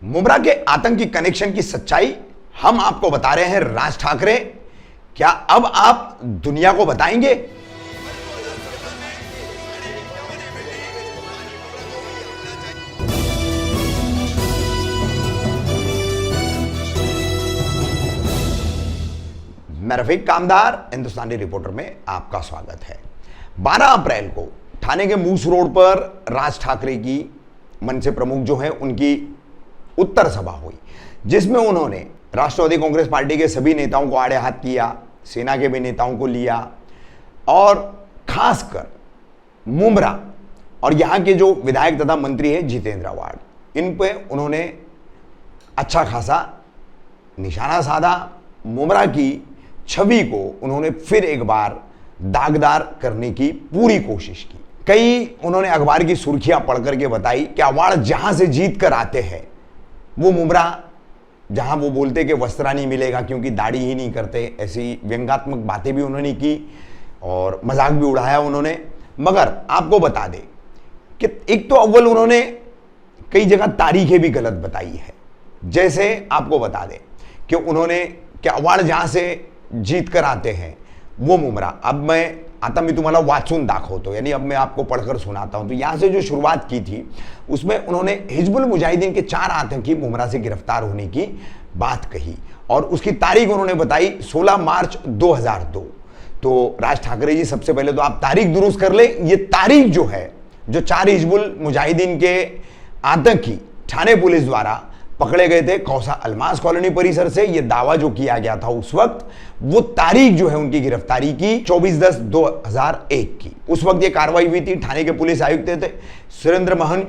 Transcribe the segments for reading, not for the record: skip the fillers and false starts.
मुमरा के आतंकी कनेक्शन की सच्चाई हम आपको बता रहे हैं राज ठाकरे। क्या अब आप दुनिया को बताएंगे? मैं रफीक कामदार हिंदुस्तानी रिपोर्टर में आपका स्वागत है। 12 अप्रैल को ठाणे के मूस रोड पर राज ठाकरे की मनसे प्रमुख जो है उनकी उत्तर सभा हुई, जिसमें उन्होंने राष्ट्रवादी कांग्रेस पार्टी के सभी नेताओं को आड़े हाथ किया, सेना के भी नेताओं को लिया और खासकर मुमरा और यहां के जो विधायक तथा मंत्री हैं जितेंद्र आव्हाड, इन पे उन्होंने अच्छा खासा निशाना साधा। मुमरा की छवि को उन्होंने फिर एक बार दागदार करने की पूरी कोशिश की। कई उन्होंने अखबार की सुर्खियां पढ़ करके बताई कि आव्हाड जहां से जीत कर आते हैं वो मुमरा, जहां वो बोलते कि वस्त्रा नहीं मिलेगा क्योंकि दाढ़ी ही नहीं करते, ऐसी व्यंग्यात्मक बातें भी उन्होंने की और मजाक भी उड़ाया उन्होंने। मगर आपको बता दें कि एक तो अव्वल उन्होंने कई जगह तारीखें भी गलत बताई है। जैसे आपको बता दें कि उन्होंने कि आव्हाड जहां से जीत कर आते हैं वो मुमरा, अब मैं आता मी तुम्हाला वाचून दाखवतो, यानी अब मैं आपको पढ़कर सुनाता हूं। तो यहां से जो शुरुआत की थी उसमें उन्होंने हिजबुल मुजाहिदीन के 4 आतंकी मुमरा से गिरफ्तार होने की बात कही और उसकी तारीख उन्होंने बताई 16 मार्च 2002। तो राज ठाकरे जी, सबसे पहले तो आप तारीख दुरुस्त कर ले। ये तारीख जो है, जो 4 हिजबुल मुजाहिदीन के आतंकी ठाणे पुलिस द्वारा पकड़े गए थे कौसा अल्मास कॉलोनी परिसर से, यह दावा जो किया गया था उस वक्त, वो तारीख जो है उनकी गिरफ्तारी की 24/10/2001 की। उस वक्त ये कार्रवाई हुई थी। ठाणे के पुलिस आयुक्त थे सुरेंद्र मोहन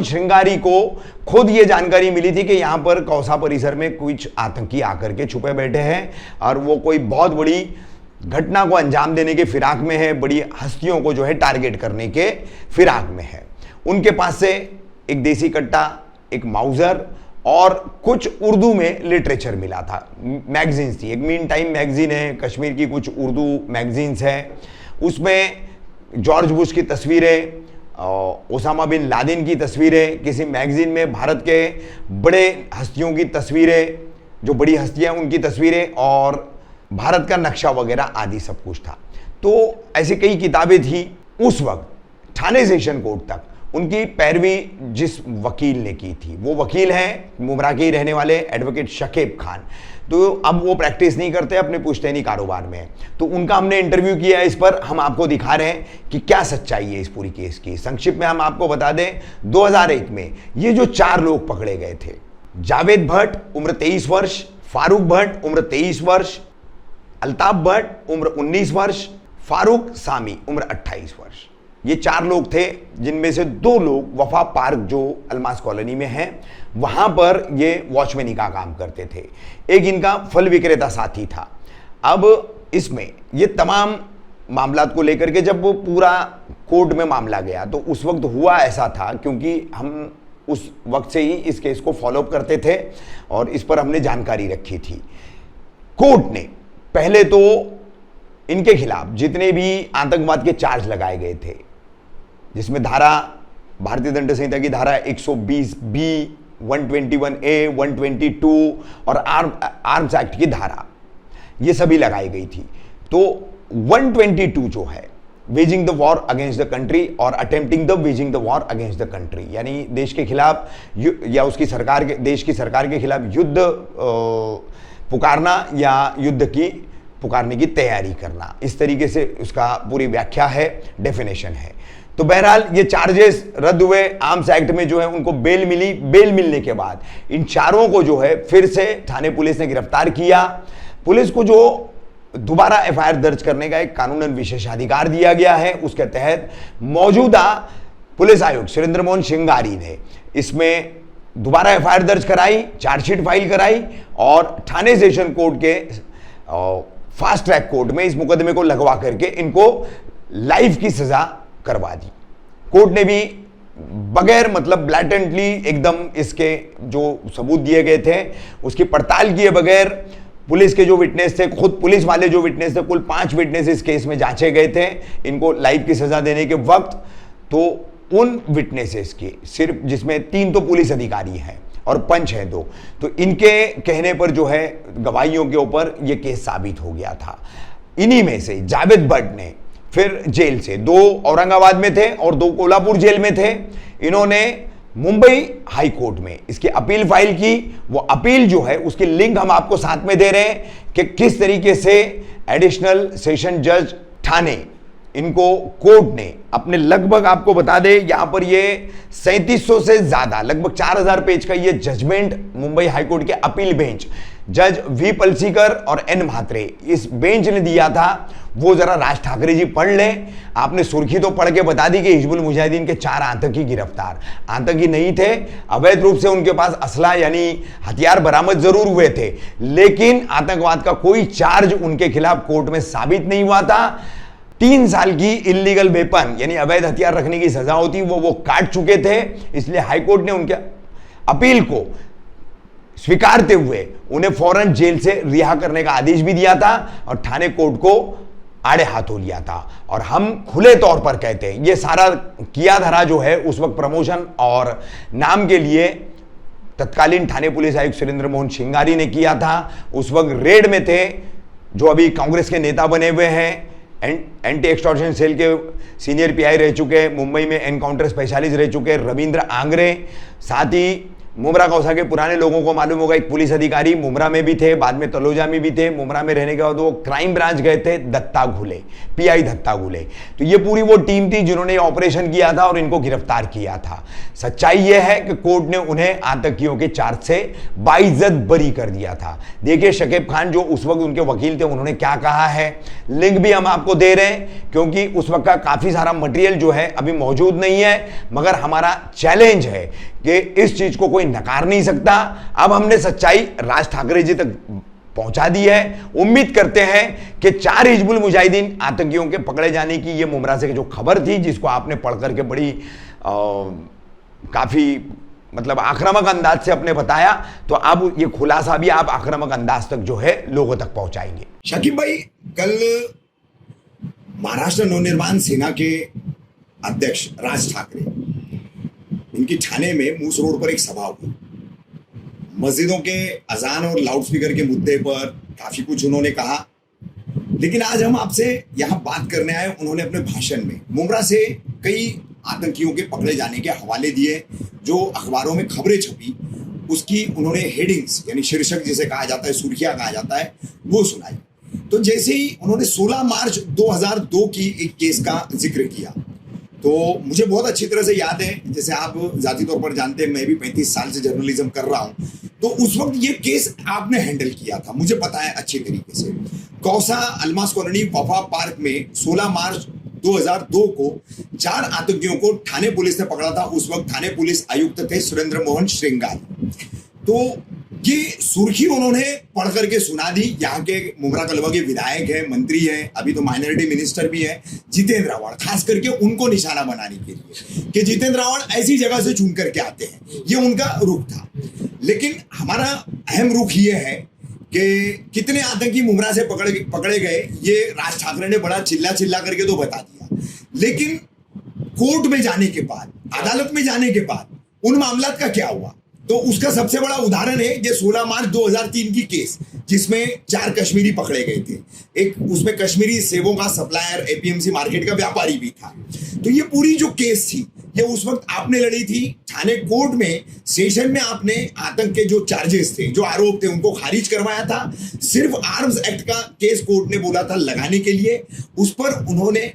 श्रृंगारी को खुद ये जानकारी मिली थी कि यहां पर कौसा परिसर में कुछ आतंकी आकर के छुपे बैठे हैं और वो कोई बहुत बड़ी घटना को अंजाम देने के फिराक में है, बड़ी हस्तियों को जो है टारगेट करने के फिराक में है। उनके पास से एक देसी कट्टा, एक माउजर और कुछ उर्दू में लिटरेचर मिला था। मैगजीन्स थी, एक मीन टाइम मैगजीन है कश्मीर की, कुछ उर्दू मैगजीन्स है। उसमें जॉर्ज बुश की तस्वीरें, ओसामा बिन लादेन की तस्वीरें, किसी मैगजीन में भारत के बड़े हस्तियों की तस्वीरें, जो बड़ी हस्तियां उनकी तस्वीरें और भारत का नक्शा वगैरह आदि सब कुछ था। तो ऐसी कई किताबें थी। उस वक्त ठाणे सेशन कोर्ट तक उनकी पैरवी जिस वकील ने की थी, वो वकील हैं मुमरा के ही रहने वाले एडवोकेट शकीब खान। तो अब वो प्रैक्टिस नहीं करते, अपने पुश्तैनी कारोबार में। तो उनका हमने इंटरव्यू किया, इस पर हम आपको दिखा रहे हैं कि क्या सच्चाई है इस पूरी केस की। संक्षिप्त में हम आपको बता दें, 2001 में ये जो 4 लोग पकड़े गए थे, जावेद भट्ट उम्र 23 वर्ष, फारूक भट्ट उम्र 23 वर्ष, अल्ताफ भट्ट उम्र 19 वर्ष, फारूक सामी उम्र 28 वर्ष। ये 4 लोग थे, जिनमें से 2 लोग वफा पार्क जो अल्मास कॉलोनी में है वहां पर ये वॉचमैनी का काम करते थे। एक इनका फल विक्रेता साथी था। अब इसमें ये तमाम मामला को लेकर के जब वो पूरा कोर्ट में मामला गया तो उस वक्त हुआ ऐसा था, क्योंकि हम उस वक्त से ही इस केस को फॉलोअप करते थे और इस पर हमने जानकारी रखी थी। कोर्ट ने पहले तो इनके खिलाफ जितने भी आतंकवाद के चार्ज लगाए गए थे, जिसमें धारा, भारतीय दंड संहिता की धारा 120B, 121A, 122 और आर्म्स एक्ट की धारा, ये सभी लगाई गई थी। तो 122 जो है, waging the war against the country और attempting the waging the war against the country, यानी देश के खिलाफ या उसकी सरकार के, देश की सरकार के खिलाफ युद्ध पुकारना या युद्ध की पुकारने की तैयारी करना, इस तरीके से उसका पूरी व्याख्या है, डेफिनेशन है। तो बहरहाल ये चार्जेस रद्द हुए। आर्म्स एक्ट में जो है उनको बेल मिली। बेल मिलने के बाद इन 4 को जो है फिर से ठाणे पुलिस ने गिरफ्तार किया। पुलिस को जो दोबारा FIR दर्ज करने का एक कानूनन विशेषाधिकार दिया गया है, उसके तहत मौजूदा पुलिस आयुक्त सुरेंद्र मोहन श्रृंगारी ने इसमें दोबारा FIR दर्ज कराई, चार्जशीट फाइल कराई और ठाणे सेशन कोर्ट के फास्ट ट्रैक कोर्ट में इस मुकदमे को लगवा करके इनको लाइफ की सजा करवा दी। कोर्ट ने भी बगैर मतलब ब्लैटेंटली एकदम इसके जो सबूत दिए गए थे उसकी पड़ताल किए बगैर, पुलिस के जो विटनेस थे, खुद पुलिस वाले जो विटनेस थे, कुल 5 विटनेस इस केस में जांचे गए थे इनको लाइफ की सजा देने के वक्त, तो उन विटनेसेस की, सिर्फ जिसमें 3 तो पुलिस अधिकारी हैं और पंच हैं 2, तो इनके कहने पर जो है गवाहियों के ऊपर ये केस साबित हो गया था। इन्हीं में से जावेद भट्ट ने फिर जेल से, 2 औरंगाबाद में थे और 2 कोल्हापुर जेल में थे, इन्होंने मुंबई हाई कोर्ट में इसकी अपील फाइल की। वो अपील जो है उसकी लिंक हम आपको साथ में दे रहे हैं कि किस तरीके से एडिशनल सेशन जज ठाणे, इनको कोर्ट ने अपने लगभग, आपको बता दे यहां पर ये 3700 से ज्यादा, लगभग 4000 पेज का ये जजमेंट मुंबई हाईकोर्ट के अपील बेंच जज वी पलसीकर और एन म्हात्रे, इस बेंच ने दिया था। वो जरा राज ठाकरे जी पढ़ लें। आपने सुर्खी तो पढ़ के बता दी कि हिजबुल मुजाहिदीन के 4 आतंकी गिरफ्तार, आतंकी नहीं थे, अवैध रूप से उनके पास असला यानी हथियार बरामद जरूर हुए थे, लेकिन आतंकवाद का कोई चार्ज उनके खिलाफ कोर्ट में साबित नहीं हुआ था। 3 साल की इल्लीगल वेपन यानी अवैध हथियार रखने की सजा होती वो काट चुके थे, इसलिए हाईकोर्ट ने उनके अपील को स्वीकारते हुए उन्हें फौरन जेल से रिहा करने का आदेश भी दिया था और ठाणे कोर्ट को आड़े हाथों लिया था। और हम खुले तौर पर कहते हैं ये सारा किया धरा जो है उस वक्त प्रमोशन और नाम के लिए तत्कालीन ठाणे पुलिस आयुक्त सुरेंद्र मोहन श्रृंगारी ने किया था। उस वक्त रेड में थे जो अभी कांग्रेस के नेता बने हुए हैं, एंटी एक्सटॉर्शन सेल के सीनियर पीआई रह चुके, मुंबई में एनकाउंटर स्पेशलिस्ट रह चुके रविंद्र आंग्रे, साथ ही मुमरा कौसा के पुराने लोगों को मालूम होगा, एक पुलिस अधिकारी मुमरा में भी थे, बाद में तलोजा में भी थे। मुमरा में रहने के बाद वो क्राइम ब्रांच गए थे, दत्ता घुले, पीआई दत्ता घुले। तो ये पूरी वो टीम थी जिन्होंने ऑपरेशन किया था और इनको गिरफ्तार किया था। सच्चाई ये है कि कोर्ट ने उन्हें आतंकियों के चार्ज से बाइज्जत बरी कर दिया था। देखिए शकीब खान जो उस वक्त उनके वकील थे, उन्होंने क्या कहा है, लिंक भी हम आपको दे रहे हैं क्योंकि उस वक्त का काफी सारा मटेरियल जो है अभी मौजूद नहीं है, मगर हमारा चैलेंज है कि इस चीज को कोई नकार नहीं सकता। अब हमने सच्चाई राज ठाकरे जी तक पहुंचा दी है। उम्मीद करते हैं कि 4 हिजबुल मुजाहिदीन आतंकियों के पकड़े जाने की ये मुमरा से जो खबर थी, जिसको आपने पढ़ करके बड़ी काफी मतलब आक्रामक अंदाज से अपने बताया, तो अब ये खुलासा भी आप आक्रामक अंदाज तक जो है लोगों तक पहुंचाएंगे। शकीब भाई, कल महाराष्ट्र नवनिर्माण सेना के अध्यक्ष राज ठाकरे, इनकी ठाणे में मूस रोड पर एक सभा हुई। मस्जिदों के अजान और लाउडस्पीकर के मुद्दे पर काफी कुछ उन्होंने कहा, लेकिन आज हम आपसे यहां बात करने आए। उन्होंने अपने भाषण में मुमरा से कई आतंकियों के पकड़े जाने के हवाले दिए, जो अखबारों में खबरें छपी उसकी उन्होंने हेडिंग्स यानी शीर्षक जिसे कहा जाता है, सुर्खियां कहा जाता है, वो सुनाई। तो जैसे ही उन्होंने 16 मार्च 2002 की एक केस का जिक्र किया, तो मुझे बहुत अच्छी तरह से याद है, जैसे आप जाती तौर पर जानते हैं मैं भी 35 साल से जर्नलिज्म कर रहा हूं, तो उस वक्त ये केस आपने हैंडल किया था, मुझे पता है अच्छी तरीके से। कौसा अलमास कॉलोनी वफा पार्क में 16 मार्च 2002 को 4 आतंकियों को ठाणे पुलिस ने पकड़ा था। उस वक्त ठाणे पुलिस आयुक्त थे सुरेंद्र मोहन श्रृंगारी। तो ये सुर्खी उन्होंने पढ़ करके सुना दी। यहाँ के मुमरा कलवा के विधायक हैं, मंत्री हैं, अभी तो माइनॉरिटी मिनिस्टर भी हैं, जितेंद्र रावण, खास करके उनको निशाना बनाने के लिए कि जितेंद्र रावण ऐसी जगह से चुन करके आते हैं, ये उनका रुख था। लेकिन हमारा अहम रुख ये है कि कितने आतंकी मुमरा से पकड़े गए, ये राज ठाकरे ने बड़ा चिल्ला करके तो बता दिया, लेकिन कोर्ट में जाने के बाद, अदालत में जाने के बाद उन मामलात का क्या हुआ, तो उसका सबसे बड़ा उदाहरण है ये 16 मार्च 2003 की केस, जिसमें 4 कश्मीरी पकड़े गए थे। एक उसमें कश्मीरी सेबों का सप्लायर, एपीएमसी मार्केट का व्यापारी भी था। तो ये पूरी जो केस थी, ये उस वक्त आपने लड़ी थी ठाणे कोर्ट में। सेशन में आपने आतंक के जो चार्जेस थे, जो आरोप थे, उनको खारिज करवाया था। सिर्फ आर्म्स एक्ट का केस कोर्ट ने बोला था लगाने के लिए, उस पर उन्होंने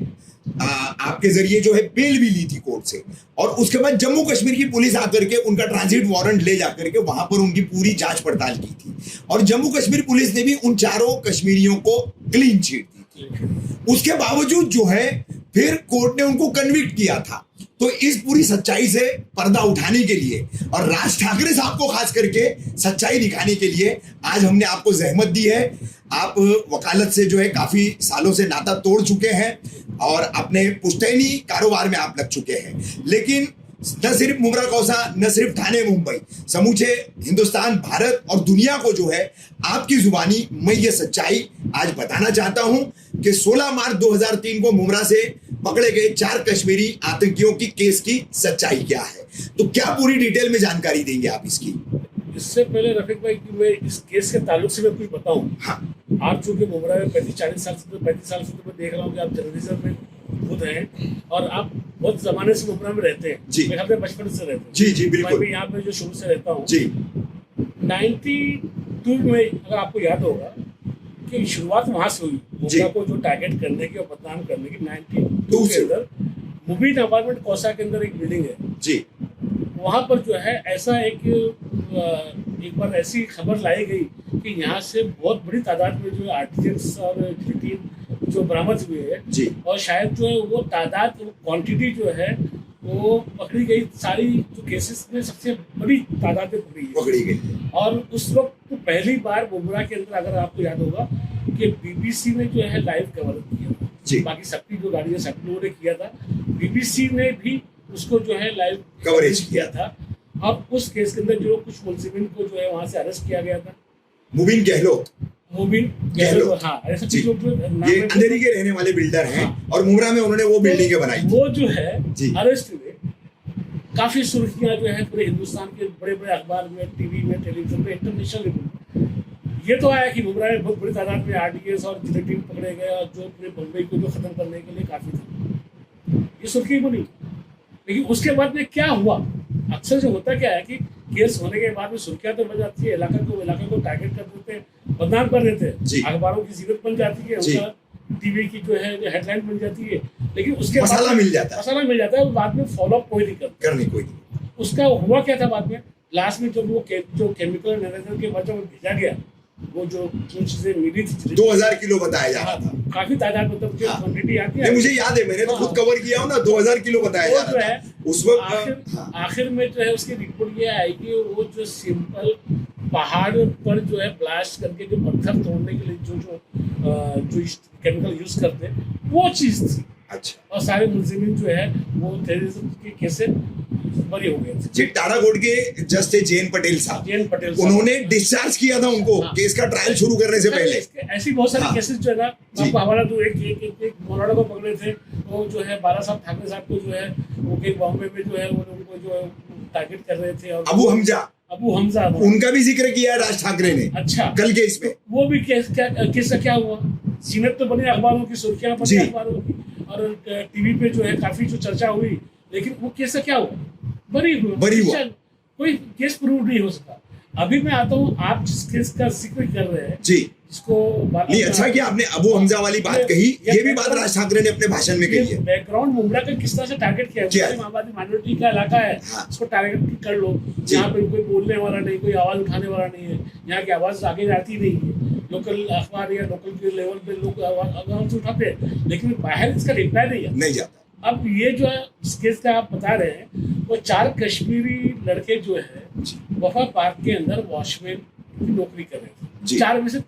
आपके जरिए जो है बेल भी ली थी कोर्ट से। और उसके बाद जम्मू कश्मीर की पुलिस आकर के उनका ट्रांजिट वारंट ले जाकर के वहां पर उनकी पूरी जांच पड़ताल की थी, और जम्मू कश्मीर पुलिस ने भी उन 4 कश्मीरियों को क्लीन चिट दी थी। उसके बावजूद जो है फिर कोर्ट ने उनको कन्विक्ट किया था। तो इस पूरी सच्चाई से पर्दा उठाने के लिए और राज ठाकरे साहब को खास करके सच्चाई दिखाने के लिए आज हमने आपको जहमत दी है। आप वकालत से जो है काफी सालों से नाता तोड़ चुके हैं और अपने पुश्तैनी कारोबार में आप लग चुके हैं, लेकिन न सिर्फ मुमरा कौसा, न सिर्फ ठाणे मुंबई, समूचे हिंदुस्तान, भारत और दुनिया को जो है आपकी जुबानी मैं ये सच्चाई आज बताना चाहता हूं कि 16 मार्च 2003 को मुमरा से पकड़े गए 4 कश्मीरी आतंकियों की केस की सच्चाई क्या है, तो क्या पूरी डिटेल में जानकारी देंगे आप इसकी? इससे पहले रफीक भाई कि मैं इस केस के ताल्लुक से मैं कुछ बताऊं। हाँ आप चूंकि मुमरा में 35-40 साल से, तो 35 साल से तो मैं देख रहा हूँ कि आप जर्नलिज्म में खुद हैं और आप बहुत जमाने से मुमरा में रहते हैं। जी। मैं अपने बचपन से रहते हैं। जी जी बिल्कुल। मैं यहाँ पे जो शुरू से रहता हूँ जी 92 में, अगर आपको याद होगा कि शुरुआत वहां से हुई जी। मुमरा को जो टारगेट करने की और बदनाम करने की। 92 दूर के से। अंदर मुबीन अपार्टमेंट कौसा के अंदर एक बिल्डिंग है, जी वहाँ पर जो है ऐसा एक बार ऐसी खबर लाई गई कि यहाँ से बहुत बड़ी तादाद में जो आर्टिजन्स और जिलेटिन जो बरामद हुए हैं जी और शायद जो है वो तादाद क्वांटिटी जो है वो पकड़ी गई। सारी जो केसेस में सबसे बड़ी तादाद में पकड़ी गई। और उस वक्त तो पहली बार मुमरा के अंदर, अगर आपको याद होगा कि बीबीसी ने जो है लाइव कवर किया जी। था। बाकी सबकी जो गाड़ियाँ सब लोगों ने किया था, बीबीसी ने भी उसको जो है लाइव कवरेज किया था। अब उस केस के अंदर जो कुछ मुलजिमिन को जो है वहां से अरेस्ट किया गया था। मुबीन गहलोत, मुबीन गहलोत। हाँ, ऐसा जी। कुछ ये अंधेरी के रहने वाले बिल्डर हैं और मुमरा में उन्होंने वो बिल्डिंगें बनाई थी। वो जो है जी। अरेस्ट हुए। काफी सुर्खियां जो है पूरे हिंदुस्तान के बड़े बड़े अखबार में, टीवी में, टेलीविजन में, इंटरनेशनल ये तो आया कि मुमरा में बहुत बड़ी तादाद में आरडीएस और जिलेटिन पकड़े गए और जो पूरे बम्बई को जो खत्म करने के लिए काफी था, ये सुर्खी बनी। लेकिन उसके बाद में क्या हुआ, अक्सर जो होता क्या है कि केस होने के बाद में सुर्खियां तो बन जाती है, इलाका को टारगेट कर देते हैं, बदनाम कर देते हैं, अखबारों की जीरत बन जाती है, उनका टीवी की जो है हेडलाइन बन जाती है। लेकिन उसके मसाला मिल जाता है, बाद में फॉलो अप कोई नहीं करता। कोई उसका हुआ क्या था बाद में, लास्ट में जब वो जो केमिकल एनालिसिस के बाद जब भेजा गया, वो जो चीजें मिली थी 2000 किलो बताया जा रहा था। काफी तादाद मतलब जो क्वांटिटी आती है, मुझे याद है, मैंने तो खुद कवर किया हूँ ना, 2000 किलो बताया जा रहा था उस वक्त। आखिर में जो है उसकी रिपोर्ट ये आई कि वो जो सिंपल पहाड़ पर जो है ब्लास्ट करके जो पत्थर तोड़ने के लिए जो केमिकल यूज करते वो चीज थी। अच्छा। और सारे मुलजिमिन जो है वो टेररिज्म के केस से बरी हो गए थे। जी, टाटाकोट के जज थे जैन पटेल साहब, उन्होंने डिस्चार्ज किया था उनको केस का ट्रायल शुरू करने से पहले। ऐसी बहुत सारी केसेस जो है ना, आपको हवाला दो, एक मोलाडा को पकड़े थे, वो जो है बाला साहब ठाकरे साहब को जो है वो कहीं बॉम्बे में जो है उनको जो है टारगेट कर रहे थे। और अबू हमजा उनका भी जिक्र किया है राज ठाकरे ने। अच्छा, कल के इसमें वो भी केस का क्या हुआ, सीनत तो बनी अखबारों की, सुर्खियां बनी अखबारों की, और टीवी पे जो है काफी जो चर्चा हुई, लेकिन वो केस क्या हुआ, बरी हुआ, कोई केस प्रूव नहीं हो सका। अभी मैं आता हूँ, आप जिस केस का जिक्र कर रहे हैं जी, जिसको नहीं, अच्छा कि आपने अबू हमजा वाली बात कही, ये भी बात राज ठाकरे ने अपने भाषण में कही है। बैकग्राउंड मुमरा का किस तरह से टारगेट किया है, आबादी माइनॉरिटी का इलाका है, उसको टारगेट कर लो। यहाँ पे कोई बोलने वाला नहीं, कोई आवाज उठाने वाला नहीं है, यहाँ की आवाज आगे जाती नहीं है। लोकल अखबार या लोकल के लेवल पे लोग आवाज उठाते हैं, लेकिन बाहर इसका रिप्लाई नहीं जाता। अब ये जो है इस केस का आप बता रहे हैं, वो 4 कश्मीरी लड़के जो है वफा पार्क के अंदर वॉचमैन की नौकरी कर रहे थे। 4 में से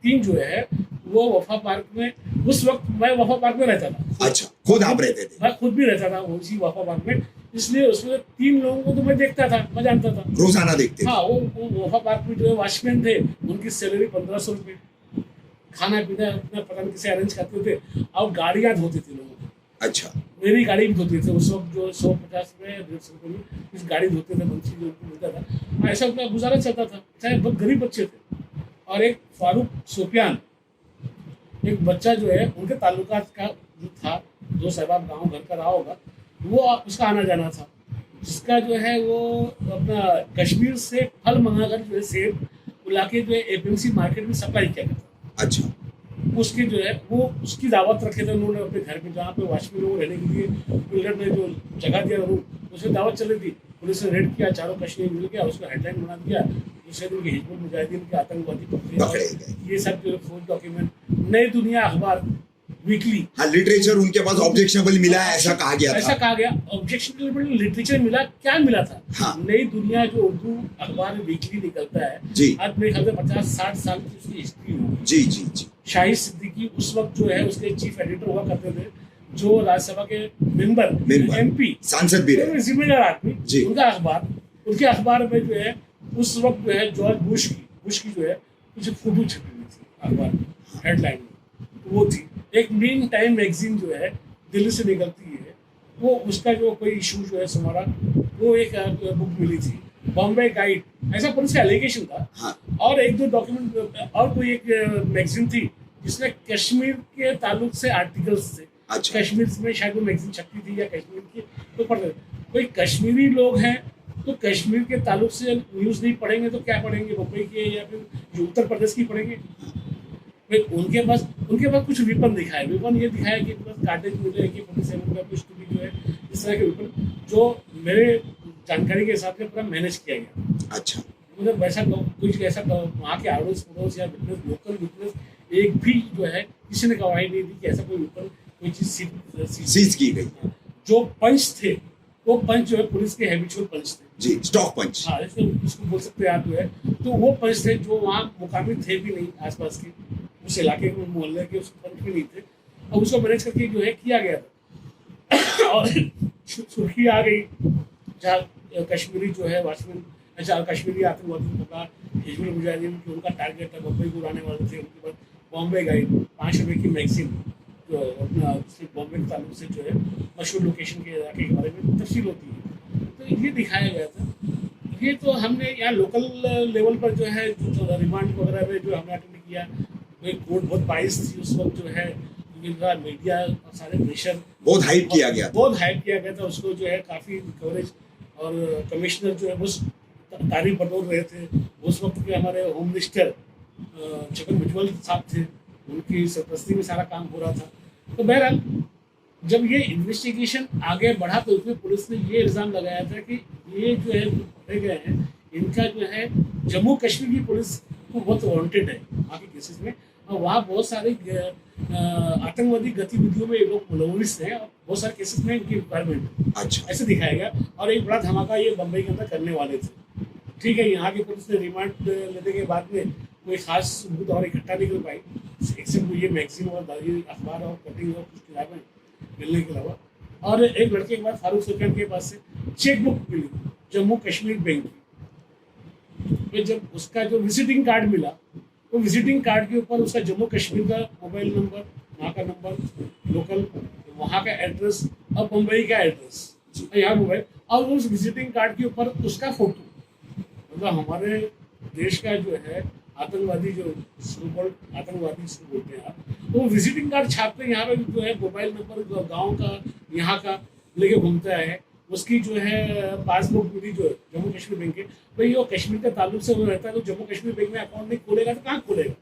3 जो है वो वफा पार्क में, उस वक्त मैं वफा पार्क में रहता था। अच्छा, खुद आप रहते थे? मैं खुद भी रहता था उसी वफा पार्क में, इसलिए उसमें 3 लोगों को तो मैं देखता था, मैं जानता था, रोजाना देखते। हाँ, वो वफा पार्क में जो है वॉचमैन थे, उनकी सैलरी 1500 रुपये, खाना पीना अपना पता नहीं कैसे अरेंज करते थे, और गाड़ियाँ धोते थे लोगों को। अच्छा, मेरी गाड़ी भी धोते थे उस वक्त, जो 150 रुपये 150 रुपये में इस गाड़ी धोते थे, बंसी जो मिलता था, ऐसा अपना गुजारा चलता था। चाहे बहुत गरीब बच्चे थे। और एक फारूक सोफियान, एक बच्चा जो है उनके ताल्लुकात का जो था, जो सहबाब गाँव घर का रहा होगा, वो उसका आना जाना था, जिसका जो है वो अपना कश्मीर से फल मंगाकर जो है सेब लाके जो है एपीएमसी मार्केट में सप्लाई किया करता। अच्छा, उसकी जो है वो उसकी दावत रखे थे उन्होंने अपने घर पे, जहाँ पे वॉचमैन लोगों रहने के लिए बिल्डर ने जो जगह दिया रूम, उसमें दावत चल रही थी। पुलिस ने रेड किया, 4 कश्मीर मिल गया, उसको हेडलाइन बना दिया, दूसरे दिन की हिजबुल मुजाहिदीन के आतंकवादी पकड़े गए। ये सब जो फौज डॉक्यूमेंट, नई दुनिया अखबार वीकली, हाँ, लिटरेचर उनके पास ऑब्जेक्शनेबल मिला है, ऐसा कहा गया, ऑब्जेक्शनेबल लिटरेचर मिला। क्या मिला था? हाँ। नई दुनिया जो उर्दू अखबार वीकली निकलता है जी, आज मेरे ख्याल से 50-60 साल की उसकी हिस्ट्री होगी। जी जी जी। शाहिद सिद्दीकी उस वक्त जो है उसके चीफ एडिटर हुआ करते थे, जो राज्यसभा के मेंबर एमपी सांसद भी रहे, जिम्मेदार आदमी। उनके अखबार में जो है उस वक्त जो है जॉर्ज बुश की जो है कुछ फोटो छपी हुई थी अखबार में, हेडलाइन में वो थी। एक मीन टाइम मैगजीन जो है दिल्ली से निकलती है, वो उसका जो कोई इशू जो है हमारा, वो एक बुक मिली थी बॉम्बे गाइड, ऐसा पुलिस का एलिगेशन था। हाँ। और एक दो डॉक्यूमेंट और कोई एक मैगजीन थी जिसमें कश्मीर के ताल्लुक से आर्टिकल्स थे। अच्छा। कश्मीर में शायद वो मैगजीन छपती थी या कश्मीर की, तो पढ़ कोई कश्मीरी लोग हैं तो कश्मीर के ताल्लुक से न्यूज़ नहीं पढ़ेंगे तो क्या पढ़ेंगे, मुंबई के या फिर जो उत्तर प्रदेश की पढ़ेंगे। भाई उनके पास कुछ विपन दिखाए, विपन ये दिखाया कि बस कार्टेज मिले कि 47 का कुछ भी जो है इस तरह के विपन, जो मेरे जानकारी के हिसाब से पूरा मैनेज किया गया। अच्छा। मतलब वैसा कुछ ऐसा वहाँ के आड़ोस पड़ोस या विटनेस, लोकल विटनेस एक भी जो है किसी ने गवाही नहीं दी कि ऐसा कोई विपन कोई चीज सीज की गई। जो पंच थे वो पंच जो है पुलिस के हैबिचुअल पंच थे जी, स्टॉक पंच। हाँ, इसको बोल सकते हैं आप जो है। तो वो पंच थे जो वहाँ मुकामी थे भी नहीं, आसपास के उस इलाके के मोहल्ले के उस पंच भी नहीं थे, और उसको मैनेज करके जो है किया गया था। और सुर्खी आ गई जहाँ कश्मीरी जो है वॉचमैन, अच्छा कश्मीरी आतंकवादी पकड़ा, हिजबुल मुजाहिदीन की उनका टारगेट था, मुंबई को उड़ाने वाले थे। उनके बाद बॉम्बे गाइड 5 रुपये की मैगजीन जो अपना बॉम्बे के ताल्लुक से जो है मशहूर लोकेशन के इलाके के बारे में तफसील होती है, तो ये दिखाया गया था। ये तो हमने यहाँ लोकल लेवल पर जो है जो रिमांड वगैरह में जो हमने अटेंड किया, वही कोर्ट बहुत बाइस थी उस वक्त जो है, मीडिया और सारे प्रेशर बहुत हाइप किया गया था उसको जो है, काफ़ी कवरेज। और कमिश्नर जो है उस तारीफ बटोर रहे थे। उस वक्त के हमारे होम मिनिस्टर छगन भुजबल साहब थे, उनकी सरपरस्ती में सारा काम हो रहा था। तो बहरहाल जब ये इन्वेस्टिगेशन आगे बढ़ा तो उसमें पुलिस ने ये इल्ज़ाम लगाया था कि ये जो है पकड़े गए हैं, इनका जो है जम्मू कश्मीर की पुलिस को बहुत वांटेड है वहाँ के केसेस में, और वहाँ बहुत सारे आतंकवादी गतिविधियों में ये लोग मुलविस हैं, और बहुत सारे केसेस में इनकी रिक्वायरमेंट। अच्छा। ऐसे दिखाया गया। और एक बड़ा धमाका ये बम्बई के अंदर करने वाले थे। ठीक है, यहाँ की पुलिस ने रिमांड लेने के बाद में कोई खास सबूत और इकट्ठा नहीं कर पाई, एक्सेप्ट ये मैगजीन और अखबार और कटिंग और कुछ किताबें मिलने के अलावा। और एक लड़के के बाद फारूक सुल्तान के पास से चेकबुक मिली जम्मू कश्मीर बैंक की। जब उसका जो विजिटिंग कार्ड मिला, तो विजिटिंग कार्ड के ऊपर उसका जम्मू कश्मीर का मोबाइल नंबर, वहाँ का नंबर, लोकल वहाँ का एड्रेस और मुंबई का एड्रेस, यहाँ मोबाइल, और उस विजिटिंग कार्ड के ऊपर उसका फोटो। मतलब हमारे देश का जो है आतंकवादी जो आतंकवादी जिसको बोलते हैं आप, वो विजिटिंग कार्ड छापते यहाँ पे जो है मोबाइल नंबर गांव का यहाँ का लेके घूमता है। उसकी जो है पासबुक मिली जो जम्मू कश्मीर बैंक के, भाई वो कश्मीर के ताल्लुक से वो रहता है, तो जम्मू कश्मीर बैंक में अकाउंट नहीं खोलेगा तो कहाँ खोलेगा।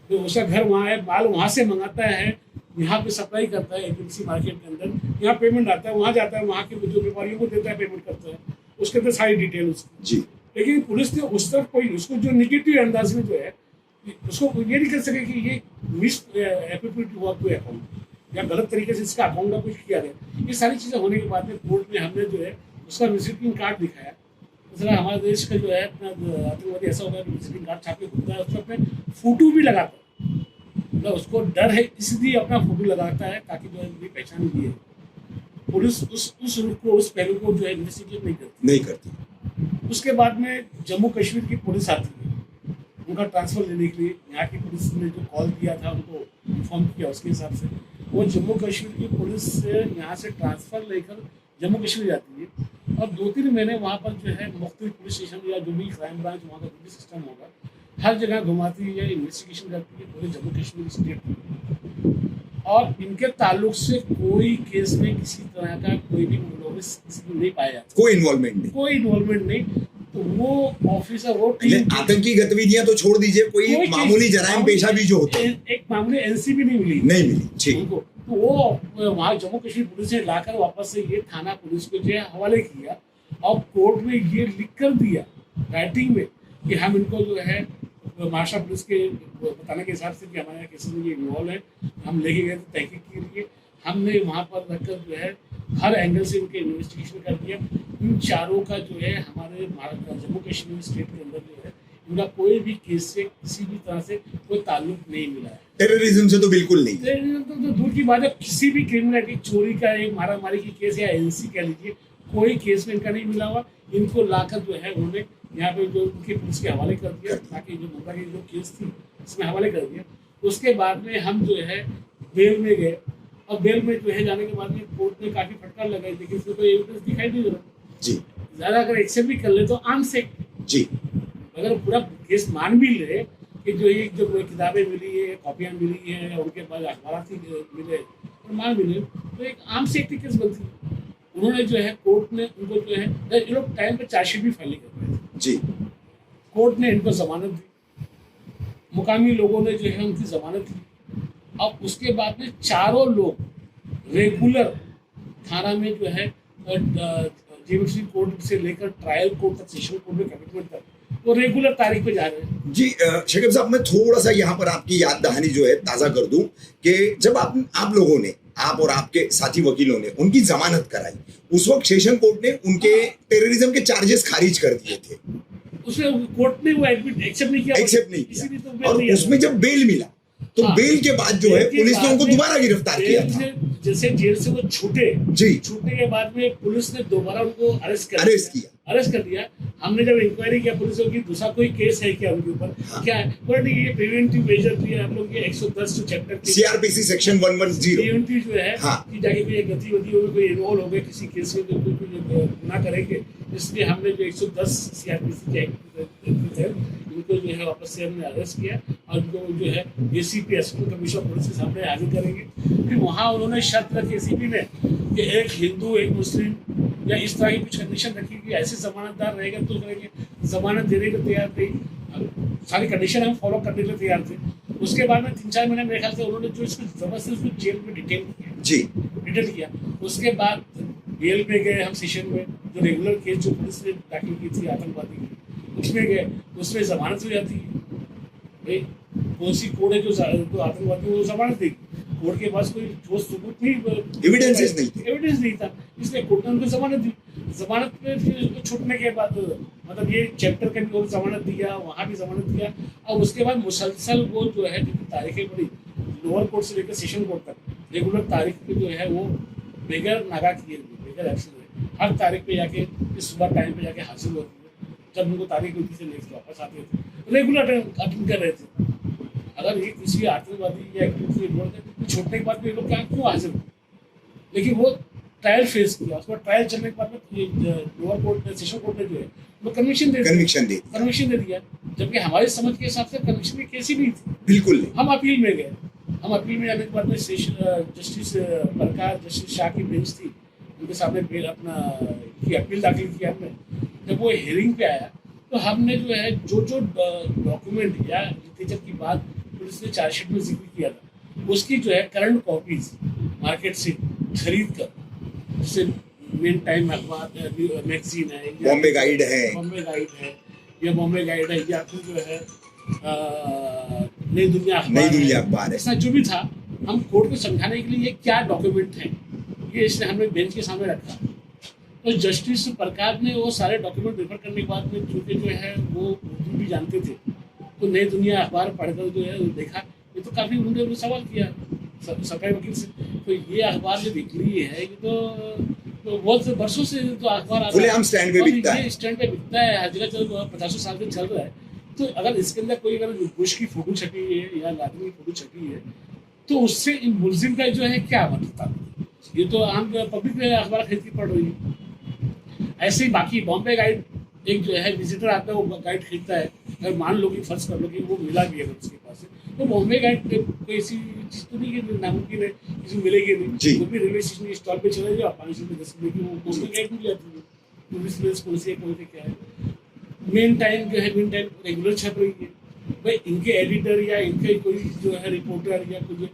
तो उसका घर वहाँ है, माल वहाँ से मंगाता है, यहाँ पे सप्लाई करता है एपीएमसी मार्केट के अंदर, यहाँ पेमेंट आता है, वहाँ जाता है, वहाँ के जो व्यापारियों को देता है, पेमेंट करता है, उसके अंदर सारी डिटेल उसकी जी। लेकिन पुलिस ने उस तरफ कोई उसको जो निगेटिव अंदाज में जो है उसको ये नहीं कर सके कि ये मिस एप्रोप्रिएट हुआ कोई अकाउंट या गलत तरीके से इसका अकाउंट का कुछ किया गया। ये सारी चीज़ें होने के बाद में कोर्ट में हमने जो है उसका विजिटिंग कार्ड दिखाया। दूसरा हमारे देश का जो है अपना आतंकवादी ऐसा होता है कि विजिटिंग कार्ड छाप के घूमता है, उसमें अपने फोटो भी लगाता है, मतलब उसको डर है इसलिए अपना फोटो लगाता है ताकि जो है मेरी पहचान भी है। पुलिस उस रूप को, उस पहलू को जो है इन्वेस्टिगेट नहीं करती। उसके बाद में जम्मू कश्मीर की पुलिस आती है उनका ट्रांसफ़र लेने के लिए। यहाँ की पुलिस ने जो कॉल किया था उनको इन्फॉर्म किया, उसके हिसाब से वो जम्मू कश्मीर की पुलिस से यहाँ से ट्रांसफ़र लेकर जम्मू कश्मीर जाती है और 2-3 महीने वहाँ पर जो है मुख्तलिफ पुलिस स्टेशन या जो भी क्राइम ब्रांच वहाँ का जो भी सिस्टम होगा हर जगह घुमाती है, इन्वेस्टिगेशन करती है पूरे जम्मू कश्मीर स्टेट में। और इनके ताल्लुक से कोई केस में किसी तरह का कोई भी मुलविस किसी में नहीं पाया जाता, कोई इन्वॉल्वमेंट नहीं। तो वो ऑफिसर वो टीम आतंकी गतिविधियां तो छोड़ दीजिए, कोई मामूली जराइम पेशा भी जो होते हैं, एक मामूली एनसीबी नहीं मिली ठीक उनको, तो वो वहाँ जम्मू कश्मीर पुलिस ने लाकर वापस से ये थाना पुलिस को जो है हवाले किया और कोर्ट में ये लिख कर दिया राइटिंग में कि हम इनको जो है महाराष्ट्र पुलिस के बताने के हिसाब से कि हमारे केसेस में ये इन्वॉल्व है, हम लेके गए तहकीक के लिए। हमने वहाँ पर रखकर जो है हर एंगल से उनके इन्वेस्टिगेशन कर दिया। इन चारों का जो है हमारे जम्मू कश्मीर स्टेट के अंदर जो है इनका कोई भी केस से किसी भी तरह से कोई ताल्लुक नहीं मिला है। टेररिज्म से तो बिल्कुल नहीं। टेररिज्म तो दूर की बात है, किसी भी क्रिमिनलिटी, चोरी का एक मारामारी की केस या एनसी कह लीजिए, कोई केस में इनका नहीं मिला हुआ। इनको लाकर जो है उन्होंने यहाँ पे जो उनके पुलिस के हवाले कर दिया ताकि जो मुद्दा की जो केस थी इसमें हवाले कर दिया। उसके बाद में हम जो है बेल में गए और बेल में जो है जाने के बाद में कोर्ट ने काफी फटकार लगाई, लेकिन इसमें कोई एविडेंस दिखाई नहीं दे रहा जी ज्यादा। अगर एक्सेप्ट भी कर ले तो आर्म्स एक्ट, जी अगर पूरा केस मान भी ले कि जो ये जो किताबें मिली है, कॉपियां मिली हैं, या उनके पास अखबार मिले और मान मिले, तो एक आर्म्स एक्ट की केस बनती है। उन्होंने जो है कोर्ट ने उनको जो है, ये लोग टाइम पे चार्जशीट भी फाइल नहीं कर रहे थे जी, कोर्ट ने इनको जमानत दी, मुकामी लोगों ने जो है उनकी जमानत दी। अब उसके बाद में चारों लोग रेगुलर थाना में जो है जीएमसी कोर्ट से लेकर ट्रायल कोर्ट तक, सेशन कोर्ट में, कमिटमेंट तक, वो रेगुलर तारीख पे जा रहे हैं। जी शेखर साहब, मैं थोड़ा सा यहाँ पर आपकी याद दहानी जो है ताजा कर दूं कि जब आप लोगों ने, आप और आपके साथी वकीलों ने उनकी जमानत कराई, उस वक्त सेशन कोर्ट ने उनके टेररिज्म के चार्जेस खारिज कर दिए थे। उसमें कोर्ट ने वो एक्सेप्ट नहीं किया, इसीलिए तो और उसमें जब बेल मिला तो हाँ, बेल के बाद जो है पुलिस ने उनको दोबारा गिरफ्तार किया था। जैसे जेल से वो छूटे, जी, छूटने के बाद में पुलिस ने दोबारा उनको अरेस्ट कर दिया। हमने जब इंक्वायरी किया पुलिस की दूसरा कोई केस है क्या उनके ऊपर, हाँ, क्या है, बोला नहीं ये प्रिवेंटिव मेजर दिया हम लोग, ये 110 जो चैप्टर सीआरपीसी सेक्शन 110 प्रिवेंटिव जो है हाँ, कि जाके कोई गतिविधि हो, कोई इन्वॉल्व हो गए किसी केस में, कोई गुनाह करेंगे, इसलिए हमने जो 110 सीआरपीसी के इनको जो है वापस से हमने अरेस्ट किया और उनको जो है एसीपी असिस्टेंट कमिश्नर पुलिस के सामने हाजिर करेंगे। फिर वहाँ उन्होंने शर्त रखी एसीपी ने कि एक हिंदू एक मुस्लिम या इस तरह की कुछ कंडीशन रखी कि ऐसे जमानतदार रहेगा तो करेंगे, जमानत देने को तैयार थे, सारी कंडीशन हम फॉलो करने के लिए तैयार थे। उसके बाद में 3-4 महीने मेरे ख्याल से उन्होंने जो इसको जबरदस्ती उसको जेल में डिटेन किया। उसके बाद बेल में गए हम सेशन में, जो रेगुलर केस जो पुलिस ने दाखिल की थी आतंकवादी की, उसमें गए, उसमें जमानत हो जाती है। भाई कौन सी कोर्ट है जो आतंकवादी वो जमानत देगी? कोर्ट के पास कोई ठोस सबूत नहीं, एविडेंस नहीं था, इसलिए कोर्ट ने उनको जमानत दी। जमानत पे फिर छूटने के बाद मतलब ये चैप्टर का भी जमानत दिया, वहाँ भी जमानत दिया, और उसके बाद मुसलसल वो जो है जितनी तारीखें बड़ी लोअर कोर्ट से लेकर सेशन कोर्ट तक रेगुलर तारीख पे जो है वो बगैर नागा किए, बगैर एक्शन हुए, हर तारीख पे जाके सुबह टाइम पे जाके हाजिर होती है। जब उनको तारीख होती से लेकर वापस आते थे, रेगुलर अटेंड कर रहे थे। अगर ये किसी आतंकवादी या एक्टिविटी इन्वॉल्व है तो छूटने के बाद ये लोग क्या क्यों हाजिर हुए? लेकिन वो ट्रायल फेस किया, उसको ट्रायल चलने के बाद में लोअर कोर्ट ने, सेशन कोर्ट ने जो है वो कन्विक्शन दे दिया, जबकि हमारी समझ के हिसाब से कन्विक्शन की केस ही नहीं थी, बिल्कुल नहीं। हम अपील में गए, हम अपील में जाने के बाद में जस्टिस प्रकाश, जस्टिस शाह की बेंच थी, उनके सामने अपना की अपील दाखिल किया हमने। जब वो हियरिंग पे आया तो हमने जो है जो डॉक्यूमेंट या लिटरेचर की बात पुलिस ने चार्जशीट में जिक्र किया था, उसकी जो है करंट कॉपीज मार्केट से खरीद कर, जैसे मेन टाइम अखबार मैगजीन है, बॉम्बे गाइड है, या फिर जो है नई दुनिया अखबार है, ऐसा जो भी था, हम कोर्ट को समझाने के लिए ये क्या डॉक्यूमेंट है ये इसने हमें बेंच के सामने रखा। तो जस्टिस प्रकाश ने वो सारे डॉक्यूमेंट रेफर करने के बाद में, चूंकि जो है वो उर्दू भी जानते थे, तो नई दुनिया अखबार पढ़कर जो है देखा, ये तो काफ़ी उन्होंने सवाल किया सरकारी वकील से, तो ये अखबार जो बिक्री है ये तो बहुत वर्षों से तो अखबार स्टैंड पे बिकता है, हर जगह 50 साल से चल रहा है। तो अगर इसके अंदर कोई अगर बुश की फोटो छपी है या लादेन की फोटो छपी है तो उससे इन मुलजिम का जो है क्या मतलब? ये तो आम पब्लिक अखबार खरीद के पढ़ रही है। ऐसे ही बाकी बॉम्बे गाइड, एक जो है विजिटर आता है वो गाइड खरीदता है, अगर मान लो कि फर्ज कर लो कि वो मिला भी है उसके पास से, तो बॉम्बे गाइड कोई ऐसी चीज़ तो नहीं है नामुमकिन है किसी मिलेगी नहीं, कोई भी रेलवे स्टेशन स्टॉल पे चले जाओ 5 रुपये 10 रुपये की वो बॉम्बे गाइड मिल जाती है, पुलिस प्लेस कौन सी क्या है। मेन टाइम रेगुलर छप रही है, भाई इनके एडिटर या इनके कोई जो है रिपोर्टर या कोई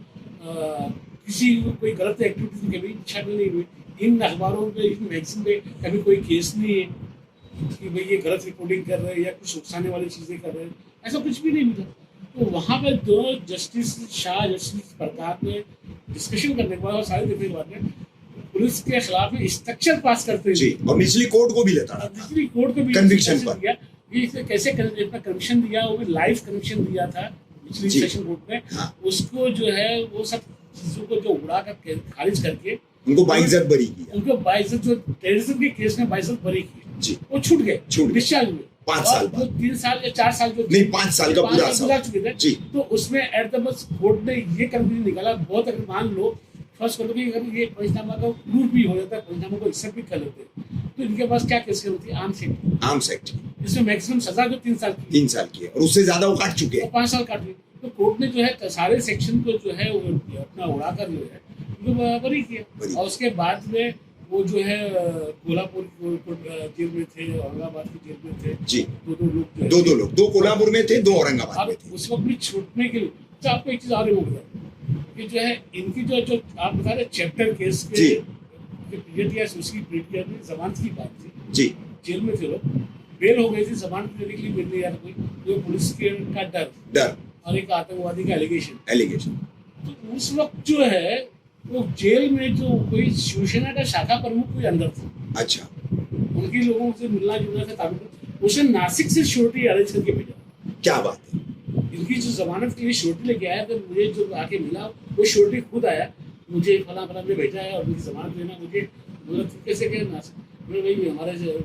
किसी कोई गलत एक्टिविटी कभी शामिल नहीं हुई। इन अखबारों पे, इन मैगजीन पे कभी कोई केस नहीं है कि भाई ये गलत रिपोर्टिंग कर रहे हैं या कुछ उकसाने वाली चीज़ें कर रहे हैं, ऐसा कुछ भी नहीं मिला। तो वहाँ पर दोनों जस्टिस शाह, जस्टिस प्रकाश ने डिस्कशन करने के बाद और सारे देखने के बाद में पुलिस के खिलाफ में स्ट्रक्चर पास करते हैं और निचली कोर्ट को भी लेता है, निचली कोर्ट को भी कन्विक्शन दिया, ये कैसे इतना कन्विक्शन दिया, वो भी लाइव कन्विक्शन दिया था निचली सेशन कोर्ट में। हाँ। उसको जो है वो सब चीजों को जो उड़ा कर खारिज करके उनको बाइज्जत बरी किया, उनको बाइज्जत जो टेररिज्म के केस में बाइज्जत बरी की जी, वो छूट गए, डिस्चार्ज हुए 5 साल बाद, 3 साल या 4 साल जो नहीं 5 साल का पूरा गुजार चुके थे जी। तो उसमें एट द बस कोर्ट ने ये कंक्लूजन निकाला, बहुत अगर मान लो फर्स्ट कर दो कि अगर ये पंचनामा का प्रूफ भी हो जाता है, पंचनामा को एक्सेप्ट भी कर लेते हैं, तो इनके पास क्या केस होती है? Arms act. आर्म्स एक्ट, इसमें मैक्सिमम सजा जो 3 साल की, 3 साल की है और उससे ज्यादा वो काट चुके हैं, 5 साल काट ली। तो कोर्ट ने जो है सारे सेक्शन को जो है वो अपना उड़ाकर जो है उनको बरी किया। और उसके बाद में वो जो है कोल्हापुर जेल में थे, औरंगाबाद की जेल में थे जी, दो लोग, 2 कोल्हापुर में थे, 2 औरंगाबाद में थे। उस वक्त भी छूटने के लिए। तो आपको एक चीज और कि जो है इनकी जो आप बता रहे चैप्टर केस के पीरियड या उसकी पीरियड में जमानत की बात थी जी, जेल में थे लोग, बेल हो गई थी, जमानत लेने के लिए मिल नहीं यार कोई, जो पुलिस के का डर और एक आतंकवादी का एलिगेशन। तो उस वक्त जो है वो जेल में जो कोई शिवसेना का शाखा प्रमुख कोई अंदर था, अच्छा, उनकी लोगों से मिलना जुलना था ताल्लुक, उसे नासिक से श्योरिटी अरेंज करके भेजा। क्या बात है। इनकी जो जमानत के लिए श्योरिटी लेके आया, तो मुझे जो आके मिला वो श्योरिटी खुद आया, मुझे फला फला ने भेजा है और उनकी जमानत लेना, मुझे मतलब कैसे क्या नासिक, मैं भाई हमारे जो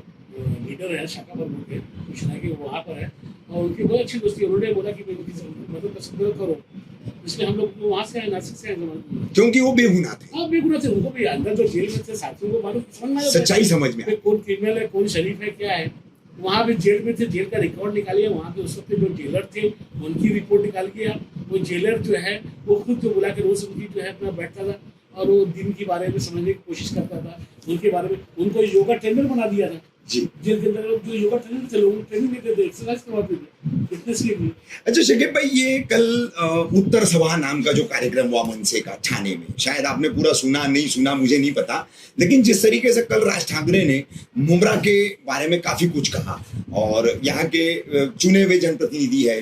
लीडर है शाखा प्रमुख के शिवसेना के, वहाँ पर है और उनकी बहुत अच्छी दोस्ती। उन्होंने बोला कि उनकी मदद पसंद करो, इसलिए हम लोग वहाँ से आए, नासिक से आए, क्योंकि वो बेगुनाह थे। हाँ बेगुनाह थे, उनको भी अंदर जो जेल में थे साथियों को मालूम, समझ में सच्चाई समझ में, कौन क्रिमिनल है कौन शरीफ है क्या है। वहाँ भी जेल में थे, जेल का रिकॉर्ड निकालिए, वहाँ के उस वक्त जो जेलर थे उनकी रिपोर्ट निकाल के वो जेलर जो है वो खुद जो बुला के रोज उनकी जो है अपना बैठता था और वो दिन के बारे में समझने की कोशिश करता था, उनके बारे में उनको योगा ट्रेनर बना दिया था जी। जेल के अंदर जो योगा ट्रेनर थे, लोगों को ट्रेनिंग देते थे, एक्सरसाइज करवाते थे, फिटनेस के लिए। अच्छा शकीब भाई, ये कल उत्तर सभा नाम का जो कार्यक्रम हुआ मनसे का ठाणे में, शायद आपने पूरा सुना नहीं सुना मुझे नहीं पता, लेकिन जिस तरीके से कल राज ठाकरे ने मुमरा के बारे में काफी कुछ कहा और यहाँ के चुने हुए जनप्रतिनिधि है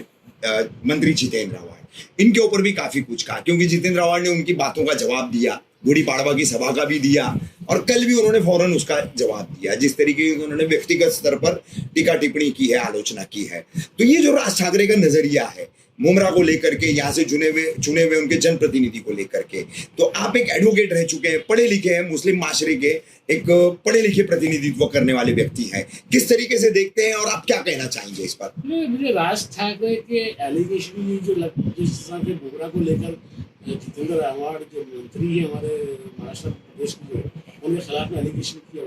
मंत्री जितेंद्र आव्हाड, इनके ऊपर भी काफी कुछ कहा, क्योंकि जितेंद्र आव्हाड ने उनकी बातों का जवाब दिया, गुड़ी पाड़वा की सभा का भी दिया और कल भी उन्होंने फौरन उसका जवाब दिया, जिस तरीके से उन्होंने व्यक्तिगत स्तर पर टीका टिप्पणी की है, आलोचना की है। तो ये जो राज ठाकरे का नजरिया है मुमरा को लेकर के, यहाँ से चुने हुए उनके जनप्रतिनिधि को लेकर के, तो आप एक एडवोकेट रह चुके हैं, पढ़े लिखे हैं, मुस्लिम माशरे के एक पढ़े लिखे प्रतिनिधित्व करने वाले व्यक्ति हैं, किस तरीके से देखते हैं और आप क्या कहना चाहेंगे इस पर? मुझे राज ठाकरे के एलिगेशन जो जिस तरह के मुमरा को लेकर जितेंद्र आव्हाड जो मंत्री है हमारे महाराष्ट्र प्रदेश के, उनके खिलाफ में एलिगेशन किया,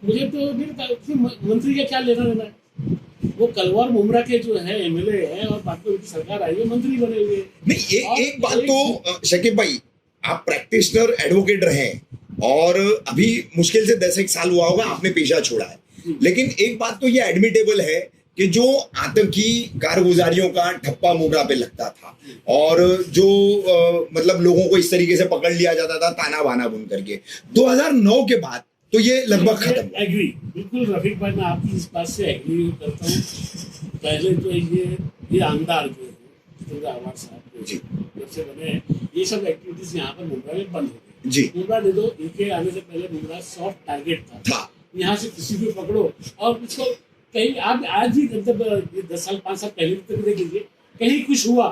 मुझे तो नहीं, मंत्री का क्या लेना देना है? वो कलवार मुमरा के जो है एमएलए है और बाद में उनकी सरकार आई है, मंत्री बने हुए। नहीं, एक बात तो शकीब भाई, आप प्रैक्टिशनर एडवोकेट रहे और अभी मुश्किल से 10 साल हुआ होगा आपने पेशा छोड़ा है, लेकिन एक बात तो ये एडमिटेबल है कि जो आतंकी कारगुजारियों का ठप्पा मुमरा पे लगता था और जो मतलब लोगों को इस तरीके से पकड़ लिया जाता था ताना बाना बुन करके, 2009 के बाद तो ये लगभग खत्म। एग्री, बिल्कुल रफीक भाई, मैं आपकी इस बात से एग्री करता हूँ। पहले तो ये आमदार जो है जितेंद्र आव्हाड साहब जी जब से बने हैं, ये सब एक्टिविटीज यहाँ पर मुमरा में बंद हो गई जी। मुमरा ने तो इनके आने से पहले मुमरा सॉफ्ट टारगेट था। यहाँ से किसी को पकड़ो और इसको कहीं आप आज भी मतलब 10 साल 5 साल पहले तक देख लीजिए, कहीं कुछ हुआ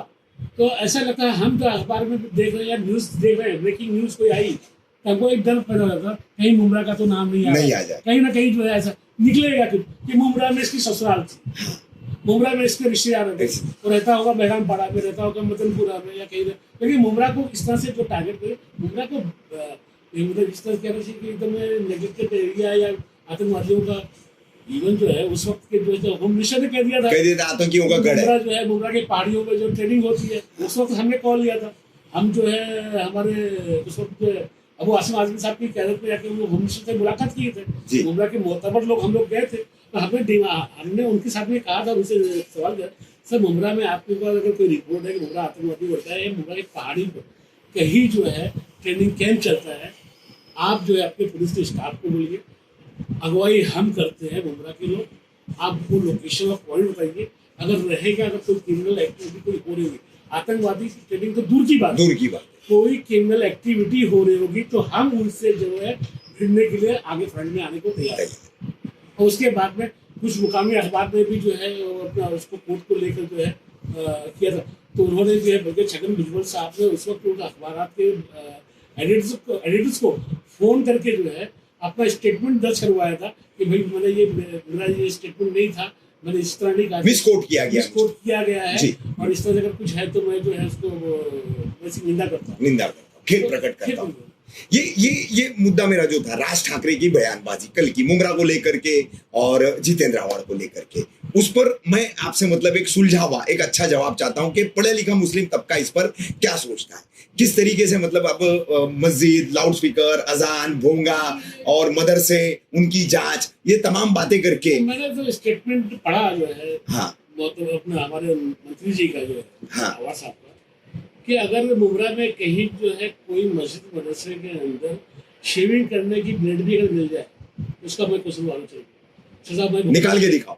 तो ऐसा लगता है, हम तो अखबार में देख रहे हैं या न्यूज देख रहे हैं, ब्रेकिंग न्यूज कोई आई तो हमको एक डर पैदा होता, कहीं मुमरा का तो नाम नहीं आ जाए, कहीं ना कहीं जो है ऐसा निकलेगा कि मुमरा में इसकी ससुराल थी, मुमरा में इसके रिश्तेदार थे, तो रहता होगा बहराम पाड़ा में, रहता होगा मदनपुरा में या कहीं, लेकिन मुमरा को इस तरह से जो टारगेट करे, मुमरा को मतलब इस तरह कहना चाहिए कि एकदम नेगेटिव एरिया या आतंकवादियों का इवन जो है उस वक्त के जो होम मिनिस्टर ने कह दिया था आतंकियों का गढ़ है। जो है मुमरा के पहाड़ियों में जो ट्रेनिंग होती है, उस वक्त हमने कॉल लिया था, हम जो है हमारे उस वक्त जो है अबू आसिम आजमी साहब की क़यादत में जाके होम मिनिस्टर से मुलाकात किए थे, मुमरा के मोतबर लोग हम लोग गए थे, तो हमने उनके साथ में कहा था, उनसे सवाल किया, सर मुमरा में आपके पास अगर कोई रिपोर्ट है कि मुमरा आतंकवादी होता है, मुमरा की पहाड़ी पर कहीं जो है ट्रेनिंग कैंप चलता है, आप जो है अपने पुलिस के स्टाफ को बोलिए, अगुवाई हम करते हैं मुमरा के लोग, आप वो लोकेशन और पॉइंट बताइए, अगर रहेगा अगर कोई क्रिमिनल एक्टिविटी कोई हो रही होगी, आतंकवादी की ट्रेनिंग तो दूर की बात, कोई क्रिमिनल एक्टिविटी हो रही होगी तो हम उनसे जो है भिड़ने के लिए आगे फ्रंट में आने को तैयार हैं। और उसके बाद में कुछ मुकामी अखबार में भी जो है अपना उसको कोर्ट को लेकर जो है किया था, तो उन्होंने जो है बल्कि छगन भुजबल साहब ने उस वक्त अखबार के एडिटर्स को फोन करके जो है अपना स्टेटमेंट दर्ज करवाया था कि भाई मैंने मेरा ये स्टेटमेंट नहीं था, मैंने इस तरह नहीं कहा, मिसकोट किया गया है और इस तरह से अगर कुछ है तो मैं जो है उसको निंदा करता हूँ, खेद प्रकट करता हूँ। ये मुद्दा मेरा जो था राज ठाकरे की बयानबाजी कल की मुमरा को लेकर के और जितेंद्र आव्हाड को लेकर के, उस पर मैं आपसे मतलब एक सुलझावा, एक अच्छा जवाब चाहता हूं कि पढ़ा लिखा मुस्लिम तबका इस पर क्या सोचता है, किस तरीके से मतलब अब मस्जिद, लाउडस्पीकर, अजान, भोंगा और मदरसे, उनकी जांच, ये तमाम बातें करके। मैंने तो स्टेटमेंट पढ़ा जो है, हाँ, तो अपने हमारे मंत्री जी का जो है, हाँ, आवाज साहब का, कि अगर मुमरा में कहीं जो है कोई मस्जिद मदरसे के अंदर शेविंग करने की ब्लेड भी अगर मिल जाए, उसका मैं क्वेश्चन वाला चाहिए, सजा मैं निकाल के दिखाओ।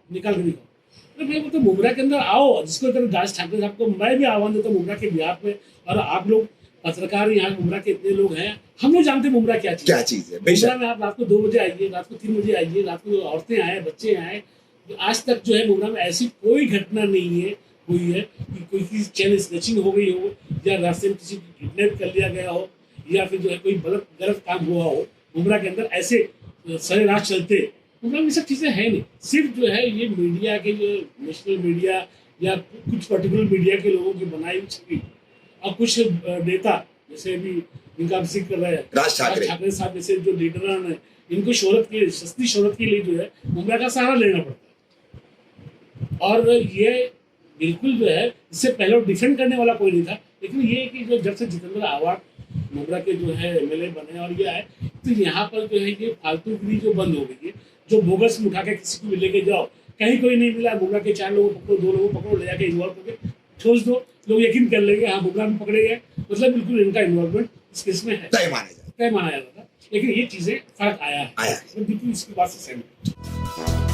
तो मैं बोलता मुमरा के अंदर आओ, जिसको अगर राज ठाकरे साहब को मैं भी आह्वान देता हूँ मुमरा के बिहार में, और आप लोग पत्रकार यहाँ मुमरा के इतने लोग हैं, हम लोग जानते हैं मुमरा क्या चीज है। मुमरा में आप रात को 2 बजे आइए, रात को 3 बजे आइए, रात को औरतें आए, बच्चे आए, आज तक जो है मुमरा में ऐसी कोई घटना नहीं है हुई है कि कोई की चैन स्नैचिंग हो गई हो, या रास्ते में किसी को किडनैप कर लिया गया हो, या फिर जो है कोई गलत काम हुआ हो। मुमरा के अंदर ऐसे सरेराह चलते मुमरा में सब चीज़ें हैं नहीं। सिर्फ जो है ये मीडिया के, जो नेशनल मीडिया या कुछ पर्टिकुलर मीडिया के लोगों की बनाई हुई छवि, और कुछ नेता जैसे अभी इनका जिक्र कर रहे हैं राज ठाकरे साहब जैसे जो लीडर हैं, इनको शोहरत के, सस्ती शोहरत के लिए जो है मुमरा का सहारा लेना पड़ता है। और ये बिल्कुल जो है, इससे पहले डिफेंड करने वाला कोई नहीं था, लेकिन ये कि जो जब से जितेंद्र आव्हाड मुमरा के जो है MLA बने और ये आए, तो यहाँ पर जो है ये फालतूगिरी जो बंद हो गई है, जो बोगस में उठा के किसी को भी लेके जाओ, कहीं कोई नहीं मिला, मुमरा के 4 लोगों पकड़ो, 2 लोगों पकड़ो, ले जाके इन्वॉल्व करके छोड़ दो, लोग यकीन कर लेंगे हाँ मुमरा में पकड़े गए, मतलब बिल्कुल इनका इन्वॉल्वमेंट इस केस में है, तय माना जाता था। लेकिन ये चीजें फर्क आया है, बिल्कुल इसकी बात से सहमत।